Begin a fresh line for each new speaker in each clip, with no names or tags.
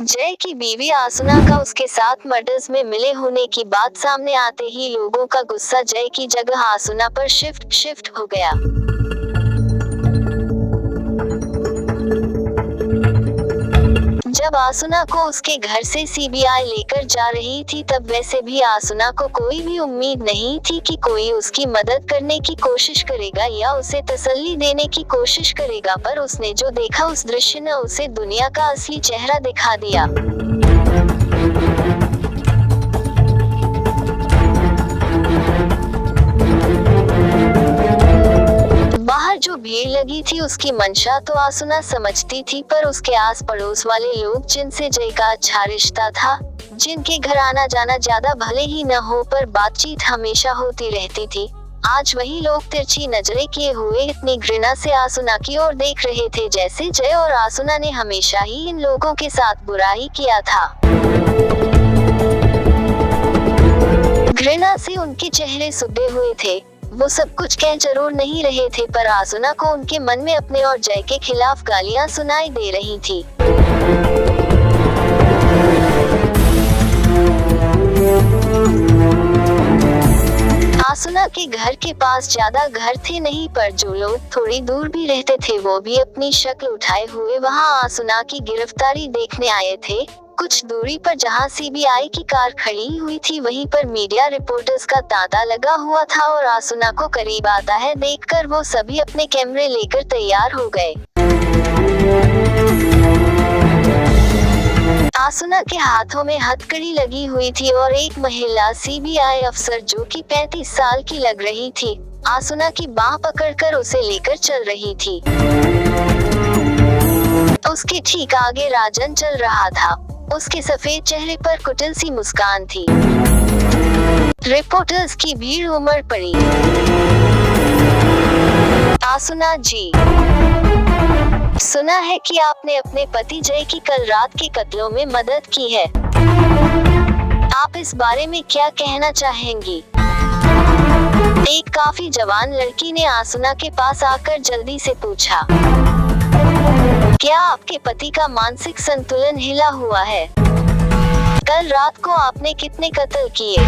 जय की बीवी आसुना का उसके साथ मर्डर्स में मिले होने की बात सामने आते ही लोगों का गुस्सा जय की जगह आसुना पर शिफ्ट हो गया। जब आसुना को उसके घर से सीबीआई लेकर जा रही थी तब वैसे भी आसुना को कोई भी उम्मीद नहीं थी कि कोई उसकी मदद करने की कोशिश करेगा या उसे तसल्ली देने की कोशिश करेगा, पर उसने जो देखा उस दृश्य ने उसे दुनिया का असली चेहरा दिखा दिया। बाहर जो भीड़ लगी थी उसकी मंशा तो आसुना समझती थी, पर उसके आस पड़ोस वाले लोग जिनसे जय का अच्छा रिश्ता था, जिनके घर आना जाना ज्यादा भले ही न हो पर बातचीत हमेशा होती रहती थी, आज वही लोग तिरछी नजरें किए हुए इतनी घृणा से आसुना की ओर देख रहे थे जैसे जय और आसुना ने हमेशा ही इन लोगों के साथ बुरा ही किया था। घृणा से उनके चेहरे सुबे हुए थे। वो सब कुछ कह जरूर नहीं रहे थे, पर आसुना को उनके मन में अपने और जय के खिलाफ गालियां सुनाई दे रही थी। आसुना के घर के पास ज्यादा घर थे नहीं, पर जो लोग थोड़ी दूर भी रहते थे वो भी अपनी शक्ल उठाए हुए वहां आसुना की गिरफ्तारी देखने आए थे। कुछ दूरी पर जहां सीबीआई की कार खड़ी हुई थी वहीं पर मीडिया रिपोर्टर्स का तांता लगा हुआ था और आसुना को करीब आता है देखकर वो सभी अपने कैमरे लेकर तैयार हो गए। आसुना के हाथों में हथकड़ी लगी हुई थी और एक महिला सीबीआई अफसर जो कि 35 साल की लग रही थी, आसुना की बाह पकड़कर उसे लेकर चल रही थी। उसके ठीक आगे राजन चल रहा था। उसके सफेद चेहरे पर कुटिल सी मुस्कान थी। रिपोर्टर्स की भीड़ उमड़ पड़ी। आसुना जी, सुना है कि आपने अपने पति जय की कल रात के कत्लों में मदद की है। आप इस बारे में क्या कहना चाहेंगी? एक काफी जवान लड़की ने आसुना के पास आकर जल्दी से पूछा, क्या आपके पति का मानसिक संतुलन हिला हुआ है? कल रात को आपने कितने कत्ल किए?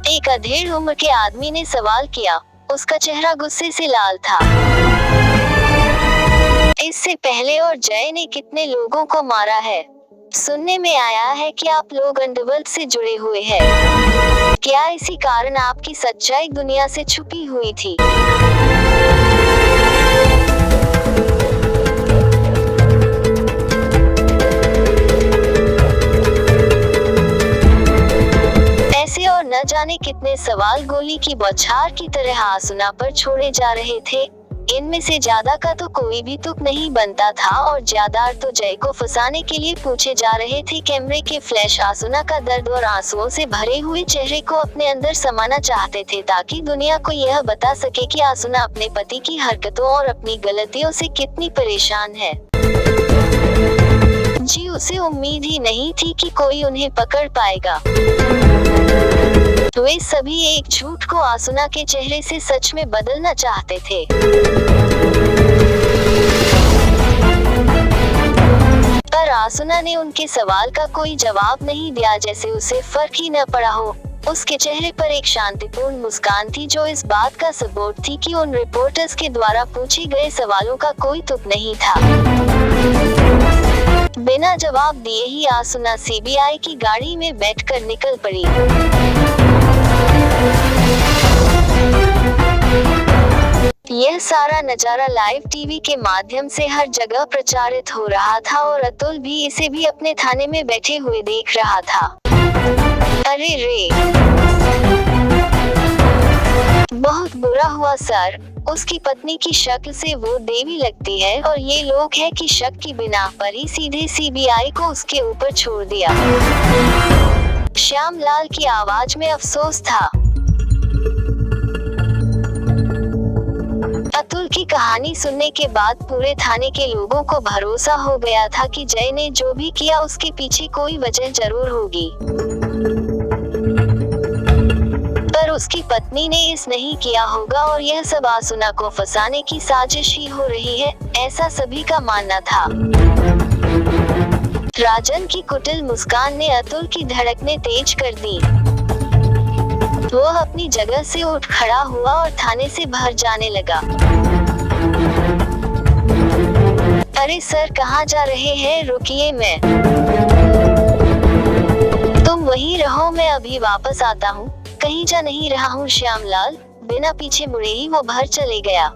एक अधेड़ उम्र के आदमी ने सवाल किया। उसका चेहरा गुस्से से लाल था। इससे पहले और जय ने कितने लोगों को मारा है? सुनने में आया है कि आप लोग अंडरवर्ल्ड से जुड़े हुए हैं। क्या इसी कारण आपकी सच्चाई दुनिया से छुपी हुई थी? और न जाने कितने सवाल गोली की बौछार की तरह आसुना पर छोड़े जा रहे थे। इनमें से ज्यादा का तो कोई भी तुक नहीं बनता था और ज्यादा तो जय को फंसाने के लिए पूछे जा रहे थे। कैमरे के फ्लैश आसुना का दर्द और आंसुओं से भरे हुए चेहरे को अपने अंदर समाना चाहते थे ताकि दुनिया को यह बता सके कि आसुना अपने पति की हरकतों और अपनी गलतियों से कितनी परेशान है। जी, उसे उम्मीद ही नहीं थी कि कोई उन्हें पकड़ पाएगा। वे सभी एक झूठ को आसुना के चेहरे से सच में बदलना चाहते थे। पर आसुना ने उनके सवाल का कोई जवाब नहीं दिया, जैसे उसे फर्क ही न पड़ा हो। उसके चेहरे पर एक शांतिपूर्ण मुस्कान थी जो इस बात का सबूत थी कि उन रिपोर्टर्स के द्वारा पूछे गए सवालों का कोई तुक नहीं था। बिना जवाब दिए ही आसुना सीबीआई की गाड़ी में बैठकर निकल पड़ी। यह सारा नजारा लाइव टीवी के माध्यम से हर जगह प्रचारित हो रहा था और अतुल भी इसे भी अपने थाने में बैठे हुए देख रहा था। अरे रे, बहुत बुरा हुआ सर। उसकी पत्नी की शक्ल से वो देवी लगती है और ये लोग हैं कि शक की बिना पर ही सीधे सीबीआई को उसके ऊपर छोड़ दिया। श्यामलाल की आवाज में अफसोस था। अतुल की कहानी सुनने के बाद पूरे थाने के लोगों को भरोसा हो गया था कि जय ने जो भी किया उसके पीछे कोई वजह जरूर होगी। पर उसकी पत्नी ने इस नहीं किया होगा और यह सब आसुना को फंसाने की साजिश ही हो रही है, ऐसा सभी का मानना था। राजन की कुटिल मुस्कान ने अतुल की धड़कनें तेज कर दी। वो अपनी जगह से उठ खड़ा हुआ और थाने से बाहर जाने लगा। अरे सर, कहाँ जा रहे हैं? रुकिए, तुम वहीं रहो, मैं अभी वापस आता हूँ। कहीं जा नहीं रहा हूँ श्यामलाल। बिना पीछे मुड़े ही वो बाहर चले गया।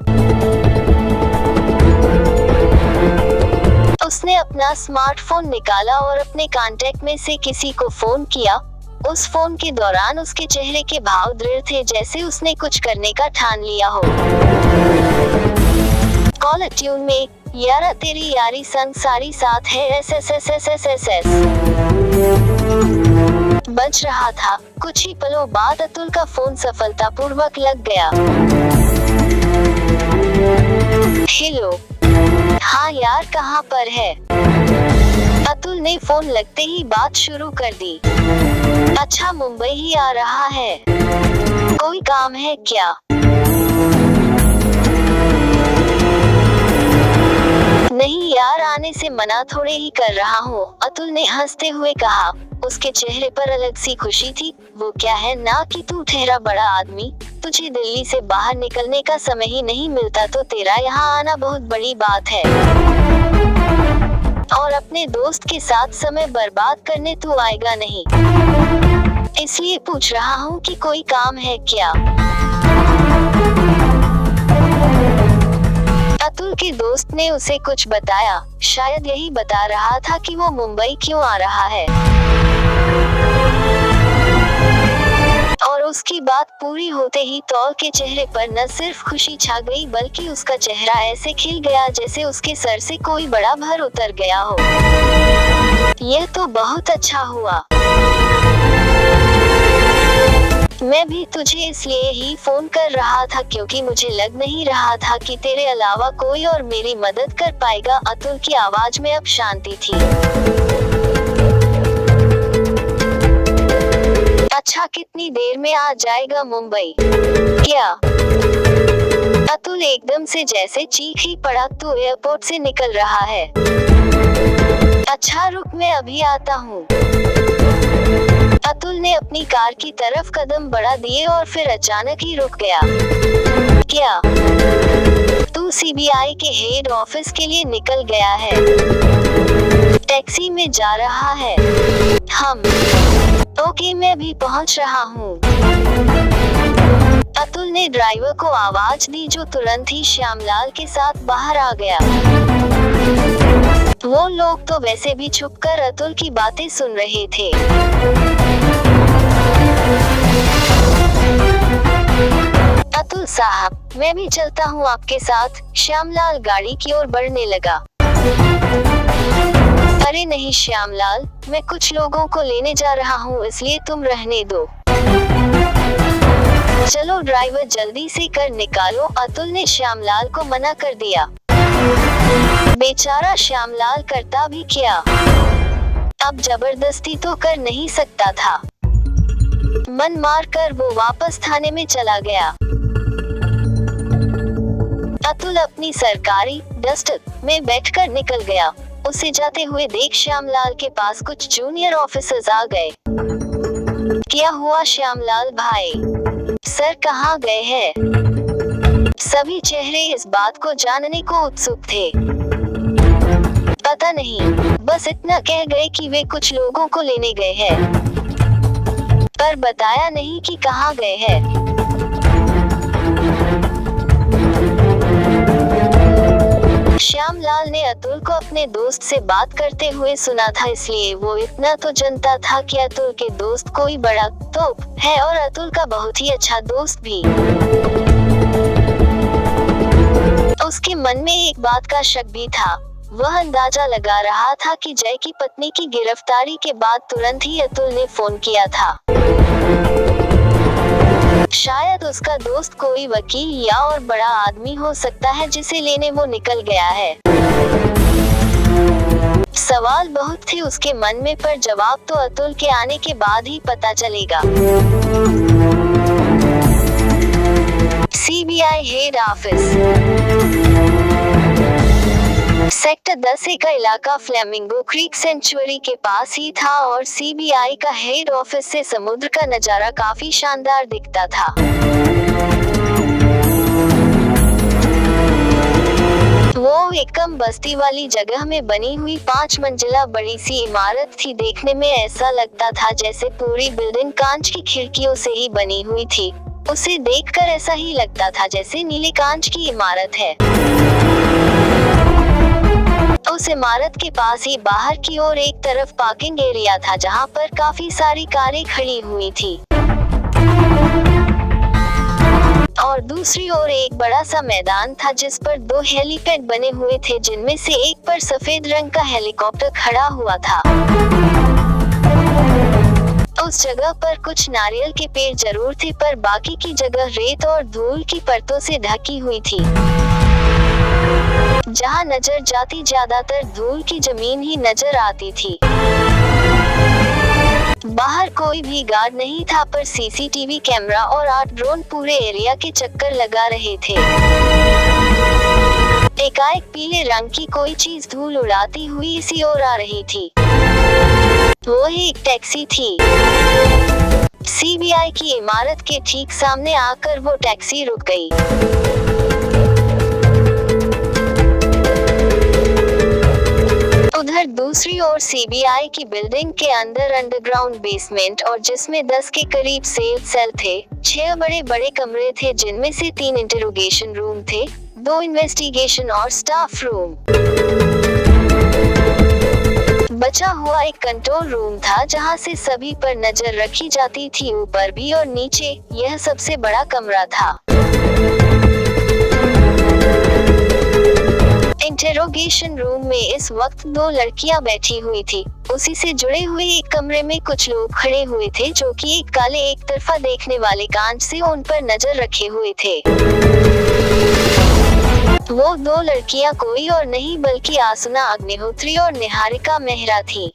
उसने अपना स्मार्टफोन निकाला और अपने कांटेक्ट में से किसी को फोन किया। उस फोन के दौरान उसके चेहरे के भाव दृढ़ थे, जैसे उसने कुछ करने का ठान लिया हो। कॉल ट्यून में यारा तेरी यारी संग सारी साथ है एस बज रहा था। कुछ ही पलों बाद अतुल का फोन सफलतापूर्वक लग गया। हेलो, हाँ यार, कहाँ पर है? अतुल ने फोन लगते ही बात शुरू कर दी। अच्छा, मुंबई ही आ रहा है। कोई काम है क्या? नहीं यार, आने से मना थोड़े ही कर रहा हूँ, अतुल ने हंसते हुए कहा। उसके चेहरे पर अलग सी खुशी थी। वो क्या है ना कि तू ठहरा बड़ा आदमी, तुझे दिल्ली से बाहर निकलने का समय ही नहीं मिलता तो तेरा यहाँ आना बहुत बड़ी बात है। और अपने दोस्त के साथ समय बर्बाद करने तू आएगा नहीं, इसलिए पूछ रहा हूँ कि कोई काम है क्या? अतुल के दोस्त ने उसे कुछ बताया। शायद यही बता रहा था कि वो मुंबई क्यों आ रहा है। और उसकी बात पूरी होते ही तौल के चेहरे पर न सिर्फ खुशी छा गई, बल्कि उसका चेहरा ऐसे खिल गया जैसे उसके सर से कोई बड़ा भार उतर गया हो। यह तो बहुत अच्छा हुआ। मैं भी तुझे इसलिए ही फोन कर रहा था क्योंकि मुझे लग नहीं रहा था कि तेरे अलावा कोई और मेरी मदद कर पाएगा। अतुल की आवाज में अब शांति थी। अच्छा, कितनी देर में आ जाएगा मुंबई? क्या? अतुल एकदम से जैसे चीख ही पड़ा। तू एयरपोर्ट से निकल रहा है? अच्छा रुक, मैं अभी आता हूँ। अतुल ने अपनी कार की तरफ कदम बढ़ा दिए और फिर अचानक ही रुक गया। क्या तू सीबीआई के हेड ऑफिस के लिए निकल गया है? टैक्सी में जा रहा है? हम ओके, मैं भी पहुंच रहा हूँ। अतुल ने ड्राइवर को आवाज दी, जो तुरंत ही श्यामलाल के साथ बाहर आ गया। वो लोग तो वैसे भी छुपकर अतुल की बातें सुन रहे थे। अतुल साहब, मैं भी चलता हूँ आपके साथ। श्यामलाल गाड़ी की ओर बढ़ने लगा। अरे नहीं श्यामलाल, मैं कुछ लोगों को लेने जा रहा हूँ, इसलिए तुम रहने दो। चलो ड्राइवर, जल्दी से कर निकालो। अतुल ने श्यामलाल को मना कर दिया। बेचारा श्यामलाल करता भी क्या, अब जबरदस्ती तो कर नहीं सकता था। मन मार कर वो वापस थाने में चला गया। अतुल अपनी सरकारी डस्टर में बैठकर निकल गया। उसे जाते हुए देख श्यामलाल के पास कुछ जूनियर ऑफिसर्स आ गए। क्या हुआ श्यामलाल भाई? सर कहाँ गए हैं? सभी चेहरे इस बात को जानने को उत्सुक थे। पता नहीं, बस इतना कह गए कि वे कुछ लोगों को लेने गए हैं, पर बताया नहीं कि कहाँ गए हैं। श्यामलाल ने अतुल को अपने दोस्त से बात करते हुए सुना था, इसलिए वो इतना तो जानता था कि अतुल के दोस्त कोई बड़ा तोप है और अतुल का बहुत ही अच्छा दोस्त भी। उसके मन में एक बात का शक भी था। वह अंदाजा लगा रहा था कि जय की पत्नी की गिरफ्तारी के बाद तुरंत ही अतुल ने फोन किया था। शायद उसका दोस्त कोई वकील या और बड़ा आदमी हो सकता है जिसे लेने वो निकल गया है। सवाल बहुत थे उसके मन में, पर जवाब तो अतुल के आने के बाद ही पता चलेगा। CBI head office. Sector 10A का इलाका फ्लेमिंगो क्रीक सेंचुरी के पास ही था और सीबीआई का हेड ऑफिस से समुद्र का नजारा काफी शानदार दिखता था। वो एक कम बस्ती वाली जगह में बनी हुई 5 मंजिला बड़ी सी इमारत थी। देखने में ऐसा लगता था जैसे पूरी बिल्डिंग कांच की खिड़कियों से ही बनी हुई थी। उसे देखकर ऐसा ही लगता था जैसे नीले कांच की इमारत है। उस इमारत के पास ही बाहर की ओर एक तरफ पार्किंग एरिया था जहां पर काफी सारी कारें खड़ी हुई थी और दूसरी ओर एक बड़ा सा मैदान था जिस पर 2 हेलीपैड बने हुए थे, जिनमें से एक पर सफेद रंग का हेलीकॉप्टर खड़ा हुआ था। उस जगह पर कुछ नारियल के पेड़ जरूर थे, पर बाकी की जगह रेत और धूल की परतों से ढकी हुई थी। जहां नजर जाती ज्यादातर धूल की जमीन ही नजर आती थी। बाहर कोई भी गार्ड नहीं था, पर सीसीटीवी कैमरा और 8 ड्रोन पूरे एरिया के चक्कर लगा रहे थे। एकाएक पीले रंग की कोई चीज धूल उड़ाती हुई इसी ओर आ रही थी। वो एक टैक्सी थी। सीबीआई की इमारत के ठीक सामने आकर वो टैक्सी रुक गई। उधर दूसरी ओर सीबीआई की बिल्डिंग के अंदर अंडरग्राउंड बेसमेंट और जिसमें 10 के करीब सेल थे। 6 बड़े बड़े कमरे थे, जिनमें से 3 इंटरोगेशन रूम थे, 2 इन्वेस्टिगेशन और स्टाफ रूम। बचा हुआ एक कंट्रोल रूम था जहां से सभी पर नजर रखी जाती थी, ऊपर भी और नीचे। यह सबसे बड़ा कमरा था। इंटेरोगेशन रूम में इस वक्त 2 लड़कियां बैठी हुई थी। उसी से जुड़े हुए एक कमरे में कुछ लोग खड़े हुए थे जो कि एक काले एक तरफा देखने वाले कांच से उन पर नजर रखे हुए थे। वो 2 लड़कियां कोई और नहीं बल्कि आसुना अग्निहोत्री और निहारिका मेहरा थी।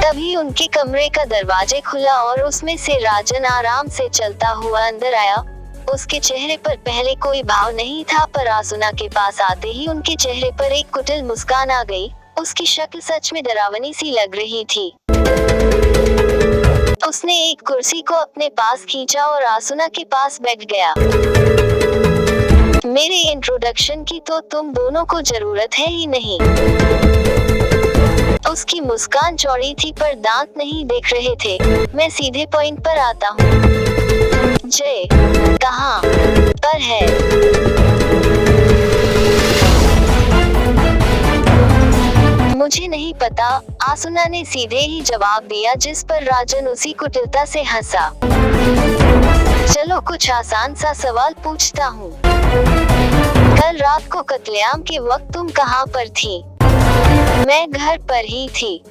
तभी उनके कमरे का दरवाजे खुला और उसमें से राजन आराम से चलता हुआ अंदर आया। उसके चेहरे पर पहले कोई भाव नहीं था, पर आसुना के पास आते ही उनके चेहरे पर एक कुटिल मुस्कान आ गई। उसकी शक्ल सच में डरावनी सी लग रही थी। उसने एक कुर्सी को अपने पास खींचा और आसुना के पास बैठ गया। मेरे इंट्रोडक्शन की तो तुम दोनों को जरूरत है ही नहीं। उसकी मुस्कान चौड़ी थी, पर दांत नहीं दिख रहे थे। मैं सीधे पॉइंट पर आता हूँ। जय कहाँ पर है? मुझे नहीं पता, आसुना ने सीधे ही जवाब दिया, जिस पर राजन उसी कुटिलता से हंसा। चलो कुछ आसान सा सवाल पूछता हूँ। कल रात को कत्लेआम के वक्त तुम कहाँ पर थी? मैं घर पर ही थी,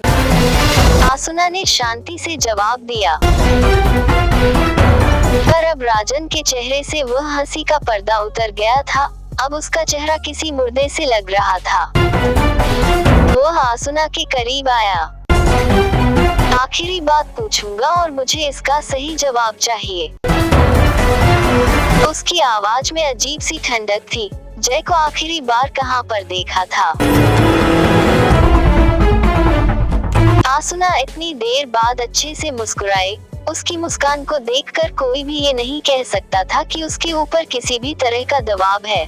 आसुना ने शांति से जवाब दिया। पर अब राजन के चेहरे से वह हंसी का पर्दा उतर गया था। अब उसका चेहरा किसी मुर्दे से लग रहा था। वह आसुना के करीब आया। आखिरी बात पूछूंगा और मुझे इसका सही जवाब चाहिए। उसकी आवाज में अजीब सी ठंडक थी। जय को आखिरी बार कहाँ पर देखा था? आसुना इतनी देर बाद अच्छे से मुस्कुराए। उसकी मुस्कान को देखकर कोई भी ये नहीं कह सकता था कि उसके ऊपर किसी भी तरह का दबाव है।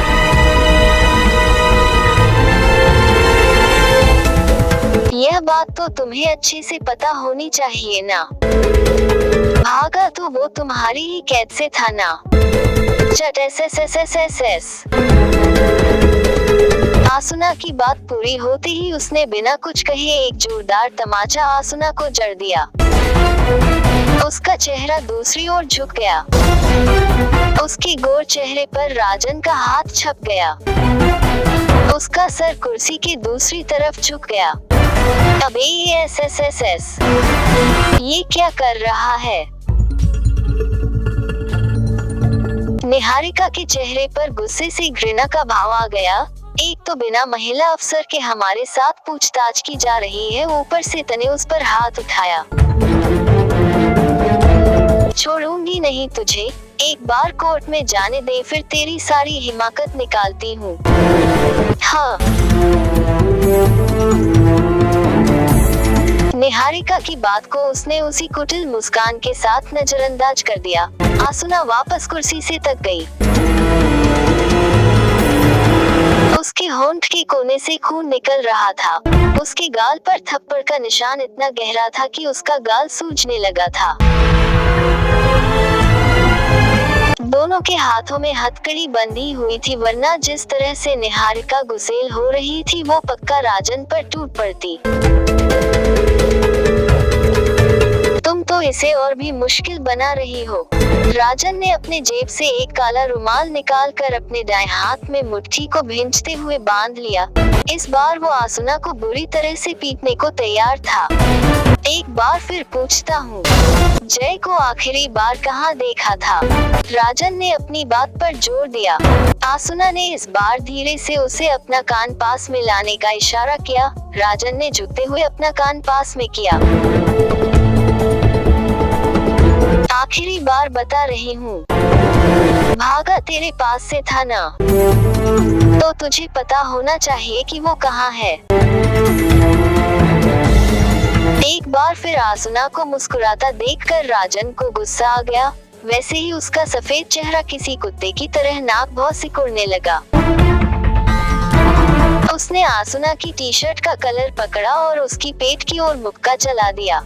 यह बात तो तुम्हें अच्छे से पता होनी चाहिए ना। भागा तो वो तुम्हारी ही कैद से था ना। चट एस। आसुना की बात पूरी होते ही उसने बिना कुछ कहे एक जोरदार तमाचा आसुना को जड़ दिया। उसका चेहरा दूसरी ओर झुक गया। उसके गोर चेहरे पर राजन का हाथ छप गया। उसका सर कुर्सी की दूसरी तरफ झुक गया। अबे एस, ये क्या कर रहा है? निहारिका के चेहरे पर गुस्से से घृणा का भाव आ गया। एक तो बिना महिला अफसर के हमारे साथ पूछताछ की जा रही है, ऊपर से तने उस पर हाथ उठाया। छोड़ूंगी नहीं तुझे, एक बार कोर्ट में जाने दे, फिर तेरी सारी हिमाकत निकालती हूँ। हाँ। निहारिका की बात को उसने उसी कुटिल मुस्कान के साथ नजरअंदाज कर दिया। आसुना वापस कुर्सी से तक गई। उसके होंठ के कोने से खून निकल रहा था। उसके गाल पर थप्पड़ का निशान इतना गहरा था कि उसका गाल सूजने लगा था। दोनों के हाथों में हथकड़ी बंधी हुई थी, वरना जिस तरह से निहारिका गुस्सेल हो रही थी वो पक्का राजन पर टूट पड़ती। तुम तो इसे और भी मुश्किल बना रही हो। राजन ने अपने जेब से एक काला रुमाल निकालकर अपने दाएं हाथ में मुट्ठी को भींचते हुए बांध लिया। इस बार वो आसुना को बुरी तरह से पीटने को तैयार था। एक बार फिर पूछता हूँ, जय को आखिरी बार कहाँ देखा था? राजन ने अपनी बात पर जोर दिया। आसुना ने इस बार धीरे से उसे अपना कान पास में लाने का इशारा किया। राजन ने झुकते हुए अपना कान पास में किया। आखिरी बार बता रही हूँ, भागा तेरे पास से था ना, तो तुझे पता होना चाहिए कि वो कहाँ है। एक बार फिर आसुना को मुस्कुराता देखकर राजन को गुस्सा आ गया। वैसे ही उसका सफेद चेहरा किसी कुत्ते की तरह नाक भौं सिकुड़ने लगा। उसने आसुना की टी शर्ट का कलर पकड़ा और उसकी पेट की ओर मुक्का चला दिया।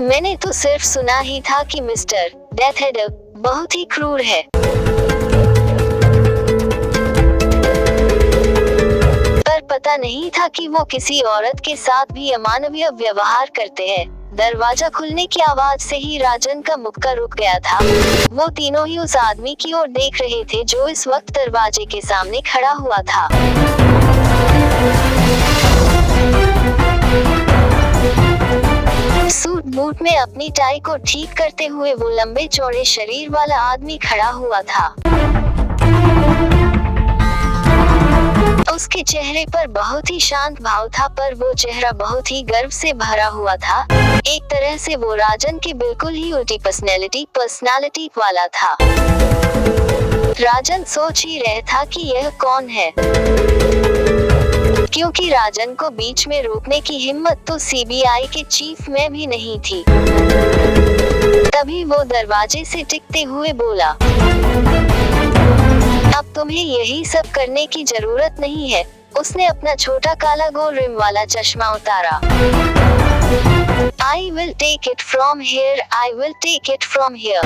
मैंने तो सिर्फ सुना ही था कि मिस्टर डेथ हेड बहुत ही क्रूर है। पर पता नहीं था कि वो किसी औरत के साथ भी अमानवीय व्यवहार करते हैं। दरवाजा खुलने की आवाज से ही राजन का मुक्का रुक गया था। वो तीनों ही उस आदमी की ओर देख रहे थे जो इस वक्त दरवाजे के सामने खड़ा हुआ था। सूट बूट में अपनी टाई को ठीक करते हुए वो लंबे चौड़े शरीर वाला आदमी खड़ा हुआ था। उसके चेहरे पर बहुत ही शांत भाव था, पर वो चेहरा बहुत ही गर्व से भरा हुआ था। एक तरह से वो राजन की बिल्कुल ही उल्टी पर्सनालिटी वाला था। राजन सोच ही रहा था कि यह कौन है, क्योंकि राजन को बीच में रोकने की हिम्मत तो सीबीआई के चीफ में भी नहीं थी। तभी वो दरवाजे से टिकते हुए बोला, अब तुम्हें यही सब करने की जरूरत नहीं है। उसने अपना छोटा काला गोल रिम वाला चश्मा उतारा। I will take it from here.